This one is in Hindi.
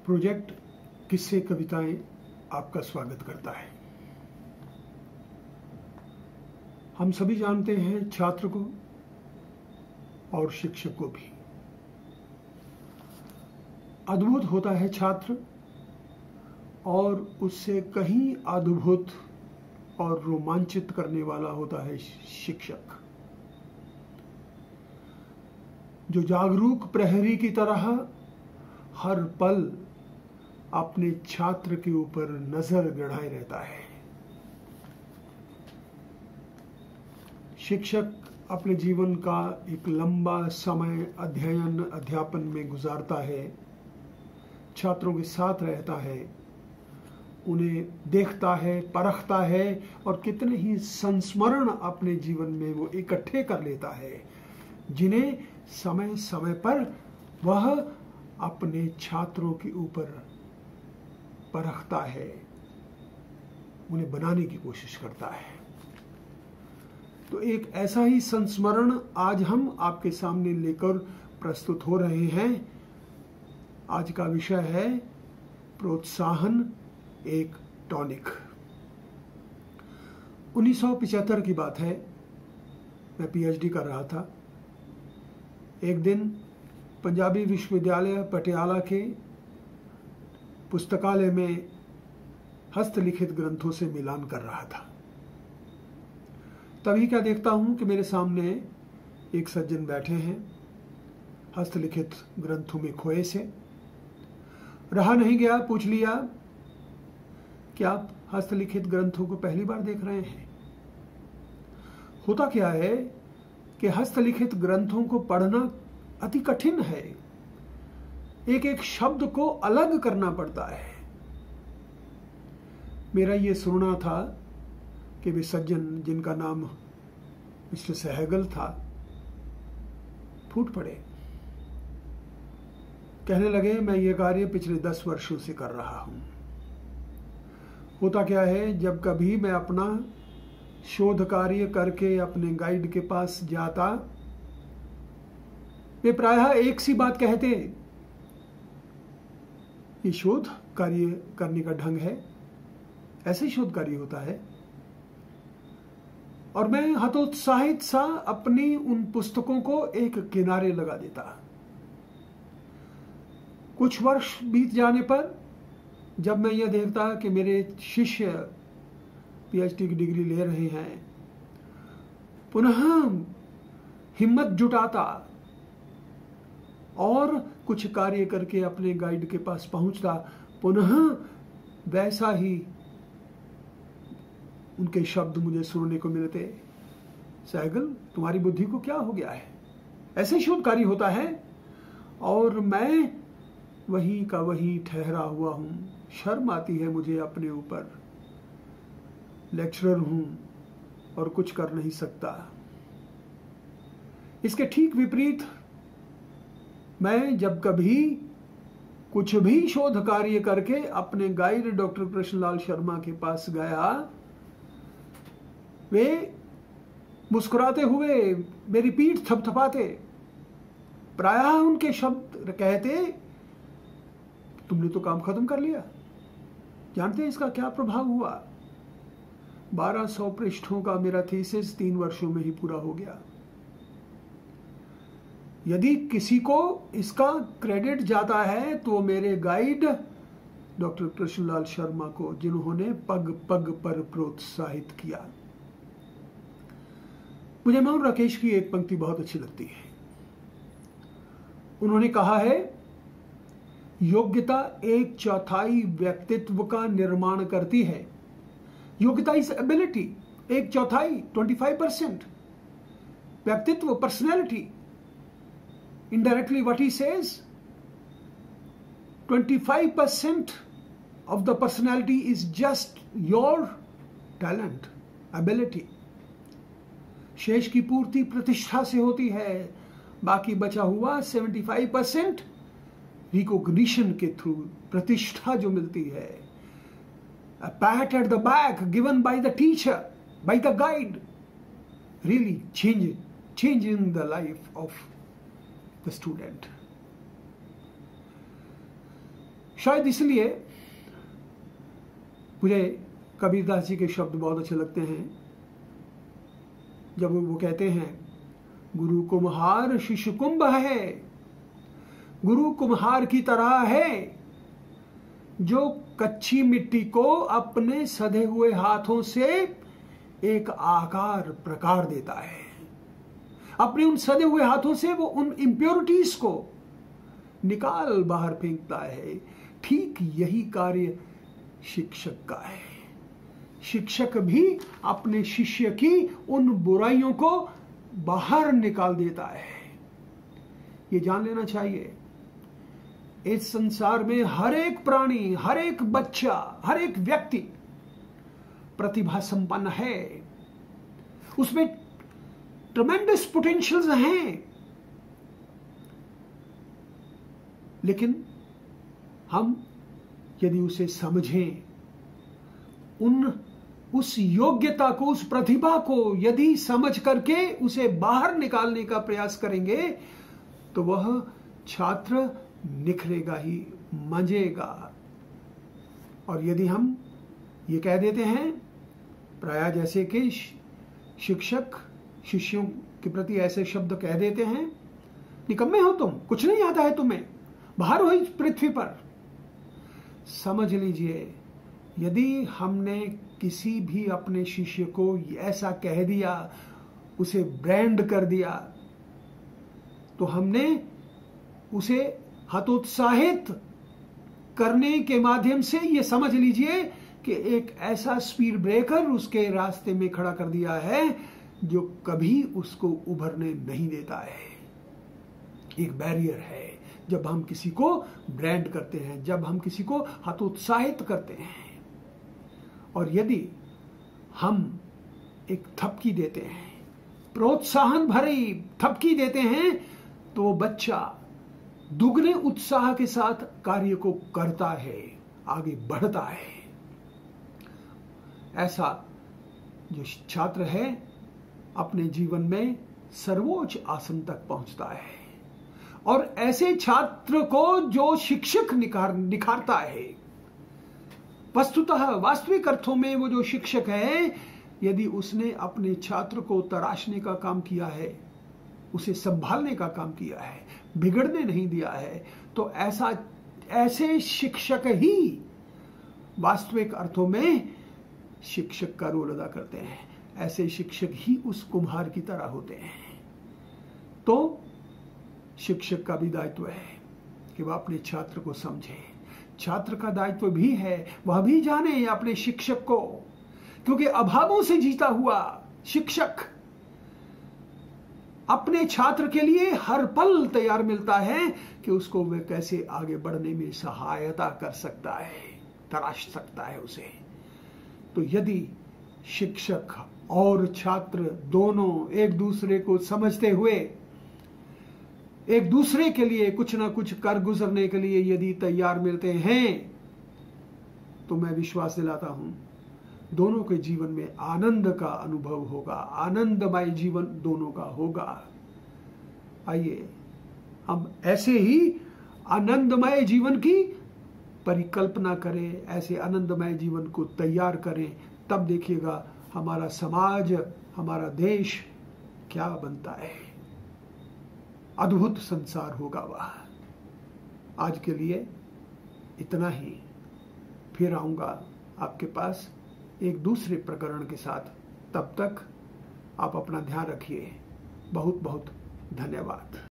प्रोजेक्ट किस्से कविताएं आपका स्वागत करता है। हम सभी जानते हैं छात्र को और शिक्षक को भी। अद्भुत होता है छात्र और उससे कहीं अद्भुत और रोमांचित करने वाला होता है शिक्षक, जो जागरूक प्रहरी की तरह हर पल अपने छात्र के ऊपर नजर गड़ाए रहता है। शिक्षक अपने जीवन का एक लंबा समय अध्ययन अध्यापन में गुजारता है, छात्रों के साथ रहता है, उन्हें देखता है, परखता है और कितने ही संस्मरण अपने जीवन में वो इकट्ठे कर लेता है, जिन्हें समय समय पर वह अपने छात्रों के ऊपर परखता है, उन्हें बनाने की कोशिश करता है। तो एक ऐसा ही संस्मरण आज हम आपके सामने लेकर प्रस्तुत हो रहे हैं। आज का विषय है प्रोत्साहन एक टॉनिक। 1975 की बात है, मैं पीएचडी कर रहा था। एक दिन पंजाबी विश्वविद्यालय पटियाला के पुस्तकालय में हस्तलिखित ग्रंथों से मिलान कर रहा था। तभी क्या देखता हूं कि मेरे सामने एक सज्जन बैठे हैं, हस्तलिखित ग्रंथों में खोए से। रहा नहीं गया, पूछ लिया, क्या आप हस्तलिखित ग्रंथों को पहली बार देख रहे हैं? होता क्या है कि हस्तलिखित ग्रंथों को पढ़ना अति कठिन है। एक एक शब्द को अलग करना पड़ता है। मेरा ये सुनना था कि वे सज्जन, जिनका नाम मिस्टर सहगल था, फूट पड़े। कहने लगे, मैं ये कार्य पिछले 10 वर्षों से कर रहा हूं। होता क्या है, जब कभी मैं अपना शोध कार्य करके अपने गाइड के पास जाता, वे प्रायः एक सी बात कहते, ये शोध कार्य करने का ढंग है, ऐसे शोध कार्य होता है। और मैं हतोत्साहित सा अपनी उन पुस्तकों को एक किनारे लगा देता। कुछ वर्ष बीत जाने पर जब मैं यह देखता कि मेरे शिष्य पीएचडी की डिग्री ले रहे हैं, पुनः हिम्मत जुटाता और कुछ कार्य करके अपने गाइड के पास पहुंचता, पुनः वैसा ही उनके शब्द मुझे सुनने को मिलते, सहगल, तुम्हारी बुद्धि को क्या हो गया है? ऐसे शोध कार्य होता है और मैं वही का वही ठहरा हुआ हूं। शर्म आती है मुझे अपने ऊपर। लेक्चरर हूं और कुछ कर नहीं सकता। इसके ठीक विपरीत मैं जब कभी कुछ भी शोध कार्य करके अपने गाइड डॉक्टर कृष्णलाल शर्मा के पास गया, वे मुस्कुराते हुए मेरी पीठ थपथपाते, प्रायः उनके शब्द कहते, तुमने तो काम खत्म कर लिया। जानते हैं इसका क्या प्रभाव हुआ? 1200 पृष्ठों का मेरा थीसिस 3 वर्षों में ही पूरा हो गया। यदि किसी को इसका क्रेडिट जाता है तो मेरे गाइड डॉक्टर कृष्णलाल शर्मा को, जिन्होंने पग पग पर प्रोत्साहित किया। मुझे मोहन राकेश की एक पंक्ति बहुत अच्छी लगती है। उन्होंने कहा है, योग्यता 1/4 व्यक्तित्व का निर्माण करती है। योग्यता इज एबिलिटी, 1/4, 25%। व्यक्तित्व, personality, indirectly what he says, 25% of the personality is just your talent, ability. शेष की पूर्ति प्रतिष्ठा से होती है। बाकी बचा हुआ 75% रिकॉग्निशन के थ्रू, प्रतिष्ठा जो मिलती है, a pat at the back given by the teacher, by the guide, really changing the life of the student. शायद इसलिए मुझे कबीरदास जी के शब्द बहुत अच्छे लगते हैं, जब वो कहते हैं, गुरु कुम्हार शिष्य कुंभ है, गुरु कुम्हार की तरह है, जो कच्ची मिट्टी को अपने सधे हुए हाथों से एक आकार प्रकार देता है। अपने उन सधे हुए हाथों से वो उन इम्प्योरिटीज को निकाल बाहर फेंकता है। ठीक यही कार्य शिक्षक का है। शिक्षक भी अपने शिष्य की उन बुराइयों को बाहर निकाल देता है। ये जान लेना चाहिए, इस संसार में हर एक प्राणी, हर एक बच्चा, हर एक व्यक्ति प्रतिभा संपन्न है, उसमें ट्रेमेंडस पोटेंशियल्स हैं, लेकिन हम यदि उसे समझें, उस योग्यता को, उस प्रतिभा को यदि समझ करके उसे बाहर निकालने का प्रयास करेंगे, तो वह छात्र निखरेगा ही, मंजेगा। और यदि हम ये कह देते हैं, प्रायः जैसे कि शिक्षक शिष्यों के प्रति ऐसे शब्द कह देते हैं, निकम्मे हो तुम, कुछ नहीं आता है तुम्हें, बाहर हो इस पृथ्वी पर। समझ लीजिए, यदि हमने किसी भी अपने शिष्य को ऐसा कह दिया, उसे ब्रांड कर दिया, तो हमने उसे हतोत्साहित करने के माध्यम से ये समझ लीजिए कि एक ऐसा स्पीड ब्रेकर उसके रास्ते में खड़ा कर दिया है जो कभी उसको उभरने नहीं देता है। एक बैरियर है जब हम किसी को ब्रांड करते हैं, जब हम किसी को हतोत्साहित करते हैं। और यदि हम एक थपकी देते हैं, प्रोत्साहन भरी थपकी देते हैं, तो वो बच्चा दुगने उत्साह के साथ कार्य को करता है, आगे बढ़ता है। ऐसा जो छात्र है अपने जीवन में सर्वोच्च आसन तक पहुंचता है। और ऐसे छात्र को जो शिक्षक निखारता है, वस्तुतः वास्तविक अर्थों में वो जो शिक्षक है, यदि उसने अपने छात्र को तराशने का काम किया है, उसे संभालने का काम किया है, बिगड़ने नहीं दिया है, तो ऐसे शिक्षक ही वास्तविक अर्थों में शिक्षक का रोल अदा करते हैं। ऐसे शिक्षक ही उस कुम्हार की तरह होते हैं। तो शिक्षक का भी दायित्व है कि वह अपने छात्र को समझे। छात्र का दायित्व भी है वह भी जाने अपने शिक्षक को, क्योंकि अभावों से जीता हुआ शिक्षक अपने छात्र के लिए हर पल तैयार मिलता है कि उसको वह कैसे आगे बढ़ने में सहायता कर सकता है, तराश सकता है उसे। तो यदि शिक्षक और छात्र दोनों एक दूसरे को समझते हुए एक दूसरे के लिए कुछ ना कुछ कर गुजरने के लिए यदि तैयार मिलते हैं, तो मैं विश्वास दिलाता हूं दोनों के जीवन में आनंद का अनुभव होगा, आनंदमय जीवन दोनों का होगा। आइए हम ऐसे ही आनंदमय जीवन की परिकल्पना करें, ऐसे आनंदमय जीवन को तैयार करें, तब देखिएगा हमारा समाज, हमारा देश क्या बनता है। अद्भुत संसार होगा वह। आज के लिए इतना ही, फिर आऊंगा आपके पास एक दूसरे प्रकरण के साथ। तब तक आप अपना ध्यान रखिए। बहुत बहुत धन्यवाद।